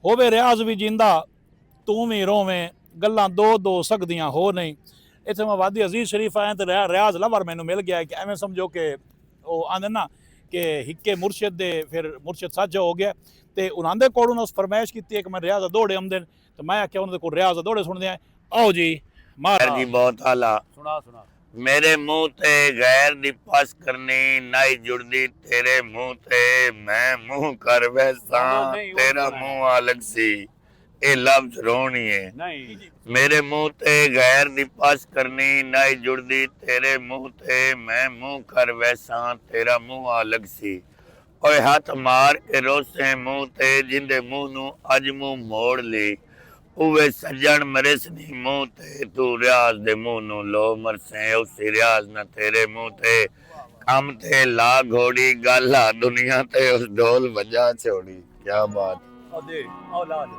ਹੋਵੇ ਰਿਆਜ਼ ਵੀ ਜਿੰਦਾ ਤੂੰ ਵੀ ਰੋਵੇਂ ਗੱਲਾਂ ਦੋ ਸਕਦੀਆਂ ਹੋ ਨਹੀਂ। ਇੱਥੇ ਮੈਂ ਵਾਦੀ ਅਜ਼ੀਜ਼ ਸ਼ਰੀਫ ਆਇਆ ਤੇ ਰਿਆਜ਼ ਲਵਰ ਮੈਨੂੰ ਮਿਲ ਗਿਆ ਕਿ ਐਵੇਂ ਸਮਝੋ ਕਿ ਉਹ ਆਂਦੇ ਨਾ ਕਿ हिक्के मुर्शिद दे फिर मुर्शिद सच हो गया तो उन्होंने कोल उस फरमाइश की कि मैं रियाज दौड़े आमदे तो मैं आख्या उन्होंने को रियाज दौड़े सुनते हैं। आओ जी गैर जी बहुत आला सुना सुना। मेरे मुंह ते गैर दी पास करनी नाई जुड़दी तेरे मुंह ते मैं मुंह कर वैसा तेरा मुंह अलग सी ये लफ्ज रोनी है नहीं मेरे मुंह ते गैर दी पास करनी नाई जुड़दी तेरे मुंह ते मैं मुंह कर वैसा तेरा मुंह अलग सी ओए हाथ मार के रोसे मुंह ते जिंदे मुंह नू अज मुंह मोड़ ली उवे सज्जन मरिस दी मुंह ते तू रियाज दे मुंह नू लो मरसे उसी रियाज ना तेरे मुंह ते कम ते ला घोड़ी गाला दुनिया ते उस ढोल बजा छोड़ी क्या बात। औ दे औ ला दे।